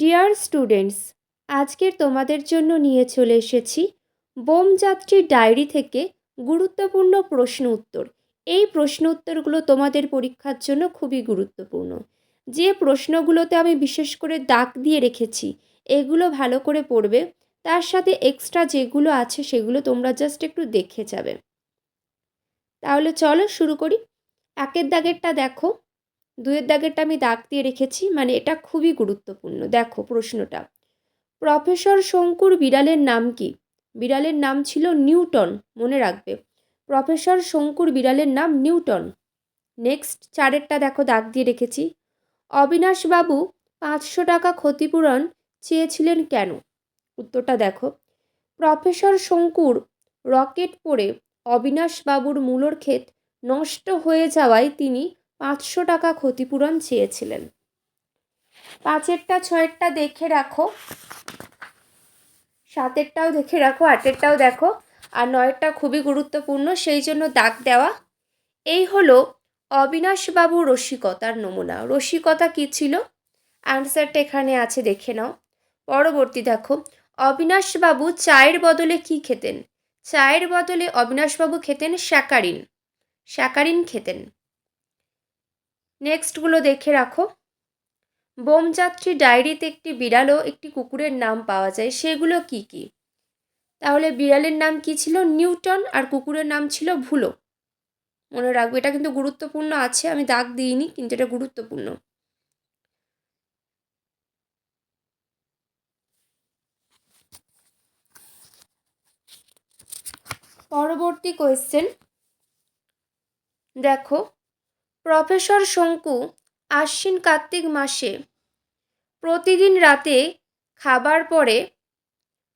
Dear students, আজকের তোমাদের জন্য নিয়ে চলে এসেছি বোমযাত্রীর ডায়েরি থেকে গুরুত্বপূর্ণ প্রশ্ন উত্তর। এই প্রশ্ন উত্তরগুলো তোমাদের পরীক্ষার জন্য খুবই গুরুত্বপূর্ণ। যে প্রশ্নগুলোতে আমি বিশেষ করে দাগ দিয়ে রেখেছি এগুলো ভালো করে পড়বে, তার সাথে এক্সট্রা যেগুলো আছে সেগুলো তোমরা জাস্ট একটু দেখে যাবে। তাহলে চলো শুরু করি। একের দাগেরটা দেখো, দুয়ের দাগেরটা আমি দাগ দিয়ে রেখেছি, মানে এটা খুবই গুরুত্বপূর্ণ। দেখো প্রশ্নটা, প্রফেসর শঙ্কুর বিড়ালের নাম কি? বিড়ালের নাম ছিল নিউটন, মনে রাখবে। প্রফেসর শঙ্কুর বিড়ালের নাম নিউটন। নেক্সট চারেরটা দেখো, দাগ দিয়ে রেখেছি। অবিনাশবাবু 500 টাকা ক্ষতিপূরণ চেয়েছিলেন কেন? উত্তরটা দেখো, প্রফেসর শঙ্কুর রকেট পড়ে অবিনাশবাবুর মূলর ক্ষেত নষ্ট হয়ে যাওয়ায় তিনি 500 টাকা ক্ষতিপূরণ চেয়েছিলেন। পাঁচেরটা ছয়েরটা দেখে রাখো, সাতেরটাও দেখে রাখো, আটেরটাও দেখো, আর নয়েরটা খুবই গুরুত্বপূর্ণ, সেই জন্য দাগ দেওয়া। এই হলো অবিনাশবাবুর রসিকতার নমুনা। রসিকতা কী ছিল? অ্যান্সারটা এখানে আছে, দেখে নাও। পরবর্তী দেখো, অবিনাশবাবু চায়ের বদলে কি খেতেন? চায়ের বদলে অবিনাশবাবু খেতেন স্যাকারিন। স্যাকারিন খেতেন। নেক্সটগুলো দেখে রাখো। বোমযাত্রী ডায়েরিতে একটি বিড়াল ও একটি কুকুরের নাম পাওয়া যায়, সেগুলো কি কি? তাহলে বিড়ালের নাম কি ছিল? নিউটন, আর কুকুরের নাম ছিল ভুলো। মনে রাখবে, এটা কিন্তু গুরুত্বপূর্ণ আছে, আমি দাগ দিইনি কিন্তু এটা গুরুত্বপূর্ণ। পরবর্তী কোয়েশ্চেন দেখো, প্রফেসর শঙ্কু আশ্বিন কার্তিক মাসে প্রতিদিন রাতে খাবার পরে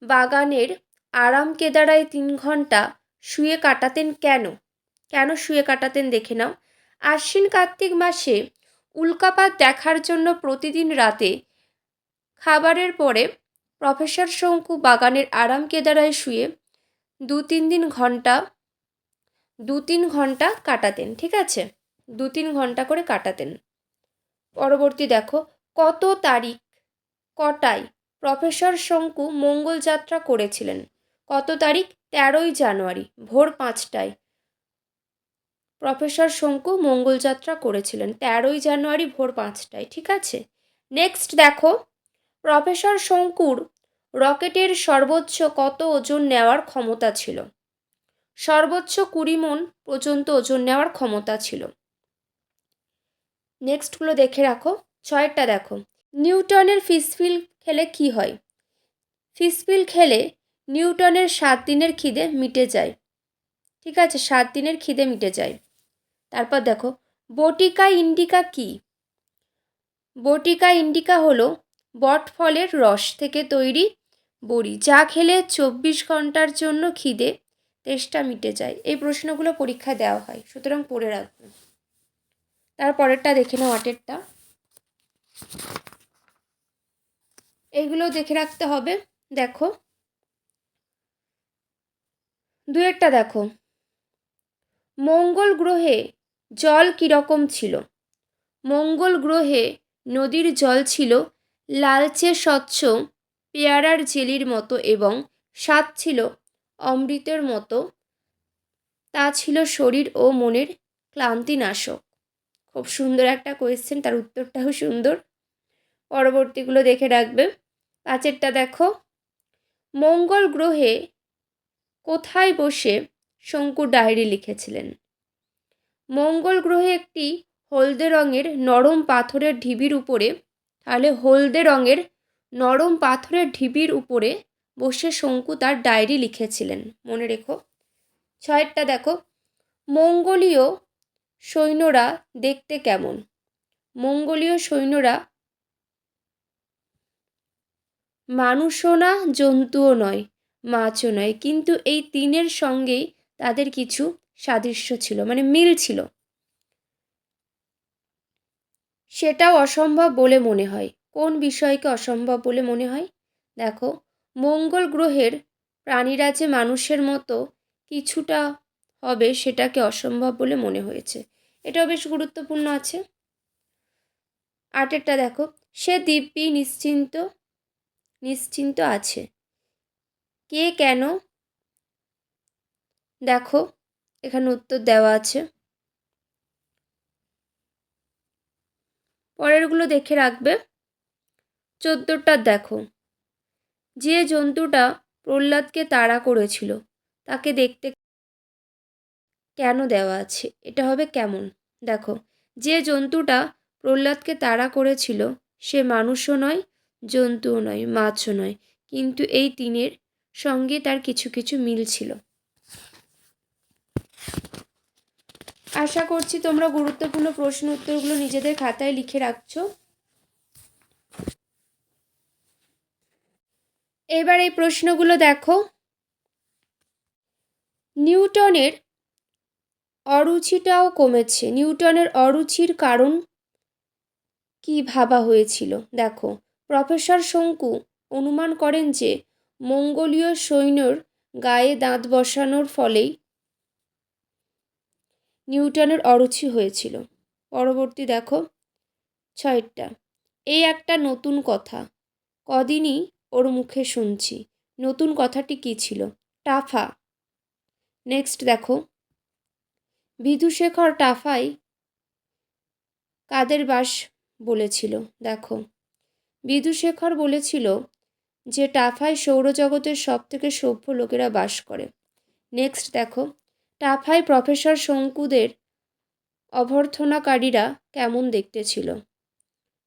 বাগানের আরাম কেদারায় 3 ঘন্টা শুয়ে কাটাতেন কেন? কেন শুয়ে কাটাতেন দেখে নাও। আশ্বিন কার্তিক মাসে উল্কাপাত দেখার জন্য প্রতিদিন রাতে খাবারের পরে প্রফেসর শঙ্কু বাগানের আরাম কেদারায় শুয়ে 2-3 ঘন্টা কাটাতেন। ঠিক আছে, 2-3 ঘন্টা করে কাটাতেন। পরবর্তী দেখো, কত তারিখ কটায় প্রফেসর শঙ্কু মঙ্গল যাত্রা করেছিলেন? কত তারিখ? 13ই জানুয়ারি ভোর 5টায় প্রফেসর শঙ্কু মঙ্গল যাত্রা করেছিলেন, 13ই জানুয়ারি ভোর 5টায়। ঠিক আছে, নেক্সট দেখো, প্রফেসর শঙ্কুর রকেটের সর্বোচ্চ কত ওজন নেওয়ার ক্ষমতা ছিল? সর্বোচ্চ 20 মণ পর্যন্ত ওজন নেওয়ার ক্ষমতা ছিল। নেক্সটগুলো দেখে রাখো। ছয়েরটা দেখো, নিউটনের ফিসফিল খেলে কি হয়? ফিসফিল খেলে নিউটনের 7 দিনের খিদে মিটে যায়। ঠিক আছে, 7 দিনের খিদে মিটে যায়। তারপর দেখো, বটিকা ইন্ডিকা কি? বটিকা ইন্ডিকা হলো বট ফলের রস থেকে তৈরি বড়ি, যা খেলে 24 ঘন্টার জন্য খিদে তেষ্টা মিটে যায়। এই প্রশ্নগুলো পরীক্ষায় দেওয়া হয়, সুতরাং পড়ে রাখবে। তারপরেরটা দেখে নাও, আটেরটা। এইগুলো দেখে রাখতে হবে। দেখো, দুয়েরটা দেখো, মঙ্গল গ্রহে জল কীরকম ছিল? মঙ্গল গ্রহে নদীর জল ছিল লালচে স্বচ্ছ পেয়ারার জেলির মতো এবং স্বাদ ছিল অমৃতের মতো। তা ছিল শরীর ও মনের ক্লান্তিনাশক। খুব সুন্দর একটা কোয়েশ্চেন, তার উত্তরটাও সুন্দর। পরবর্তীগুলো দেখে রাখবে। পাঁচেরটা দেখো, মঙ্গল গ্রহে কোথায় বসে শঙ্কু ডায়েরি লিখেছিলেন? মঙ্গল গ্রহে একটি হলদে রঙের নরম পাথরের ঢিবির উপরে, তাহলে হলদে রঙের নরম পাথরের ঢিবির উপরে বসে শঙ্কু তার ডায়েরি লিখেছিলেন, মনে রেখো। ছয়েরটা দেখো, মঙ্গলীয় সৈন্যরা দেখতে কেমন? মঙ্গলীয় সৈন্যরা মানুষও না, জন্তুও নয়, মাছও নয়, কিন্তু এই তিনের সঙ্গেই তাদের কিছু সাদৃশ্য ছিল, মানে মিল ছিল। সেটাও অসম্ভব বলে মনে হয়। কোন বিষয়কে অসম্ভব বলে মনে হয়? দেখো, মঙ্গল গ্রহের প্রাণীরা যে মানুষের মতো কিছুটা হবে সেটাকে অসম্ভব বলে মনে হয়েছে। এটাও বেশ গুরুত্বপূর্ণ আছে। আটেরটা দেখো, সে দিব্যি নিশ্চিন্ত আছে। কে কেন? দেখো এখানে উত্তর দেওয়া আছে, পরেরগুলো দেখে রাখবে। 14টা দেখো, যে জন্তুটা প্রহ্লাদকে তাড়া করেছিল তাকে দেখতে কেন দেওয়া আছে? এটা হবে কেমন। দেখো, যে জন্তুটা প্রহ্লাদকে তাড়া করেছিল সে মানুষও নয়, জন্তুও নয়, মাছও নয়, কিন্তু এই তিনের সঙ্গে তার কিছু কিছু মিল ছিল। আশা করছি তোমরা গুরুত্বপূর্ণ প্রশ্ন উত্তরগুলো নিজেদের খাতায় লিখে রাখছো। এবার এই প্রশ্নগুলো দেখো। নিউটনের অরুচিটাও কমেছে। নিউটনের অরুচির কারণ কি ভাবা হয়েছিল? দেখো, প্রফেসর শঙ্কু অনুমান করেন যে মঙ্গোলীয় সৈন্যর গায়ে দাঁত বসানোর ফলেই নিউটনের অরুচি হয়েছিল। পরবর্তী দেখো 6টা, এই একটা নতুন কথা, কদিনই ওর মুখে শুনছি। নতুন কথাটি কি ছিল? টাফা। নেক্সট দেখো, বিধুশেখর টাফাই কাদের বাস বলেছিল? দেখো, বিধুশেখর বলেছিল যে টাফায় সৌরজগতের সবথেকে সভ্য লোকেরা বাস করে। নেক্সট দেখো, টাফায় প্রফেসর শঙ্কুদের অভ্যর্থনাকারীরা কেমন দেখতে ছিল?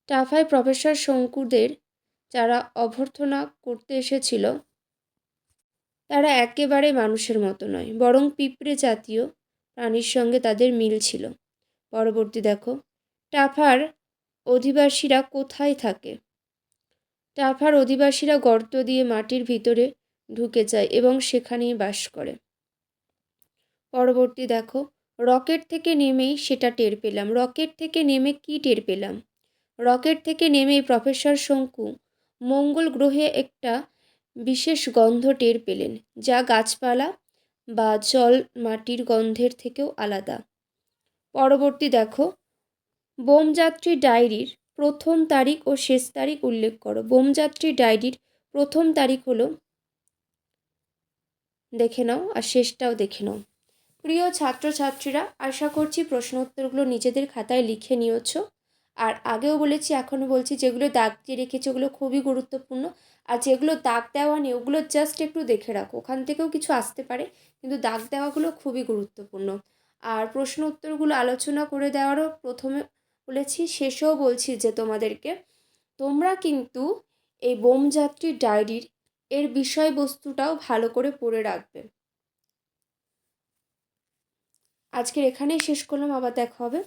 টাফায় প্রফেসর শঙ্কুদের যারা অভ্যর্থনা করতে এসেছিল তারা একেবারে মানুষের মতো নয়, বরং পিঁপড়ে জাতীয় প্রাণীর সঙ্গে তাদের মিল ছিল। পরবর্তী দেখো, টাফার অধিবাসীরা কোথায় থাকে? টাফার অধিবাসীরা গর্ত দিয়ে মাটির ভিতরে ঢুকে যায় এবং সেখানেই বাস করে। পরবর্তী দেখো, রকেট থেকে নেমেই সেটা টের পেলাম। রকেট থেকে নেমে কি টের পেলাম? রকেট থেকে নেমেই প্রফেসর শঙ্কু মঙ্গল গ্রহে একটা বিশেষ গন্ধ টের পেলেন, যা গাছপালা বা জল মাটির গন্ধের থেকেও আলাদা। পরবর্তী দেখো, বোমযাত্রী ডায়েরির প্রথম তারিখ ও শেষ তারিখ উল্লেখ করো। বোমযাত্রী ডায়েরির প্রথম তারিখ হলো, দেখে নাও, আর শেষটাও দেখে নাও। প্রিয় ছাত্রছাত্রীরা, আশা করছি প্রশ্ন উত্তরগুলো নিজেদের খাতায় লিখে নিয়েছ। আর আগেও বলেছি, এখনও বলছি, যেগুলো দাগ দিয়ে রেখেছি ওগুলো খুবই গুরুত্বপূর্ণ। আর যেগুলো দাগ দেওয়া নেই ওগুলো জাস্ট একটু দেখে রাখো, ওখান থেকেও কিছু আসতে পারে, কিন্তু দাগ দেওয়াগুলো খুবই গুরুত্বপূর্ণ। আর প্রশ্ন উত্তরগুলো আলোচনা করে দেওয়ারও প্রথমে বলেছি, শেষেও বলছি যে তোমাদেরকে তোমরা কিন্তু এই বোমযাত্রী ডায়েরির এর বিষয়বস্তুটাও ভালো করে পড়ে রাখবে। আজকের এখানেই শেষ করলাম, আবার দেখা হবে।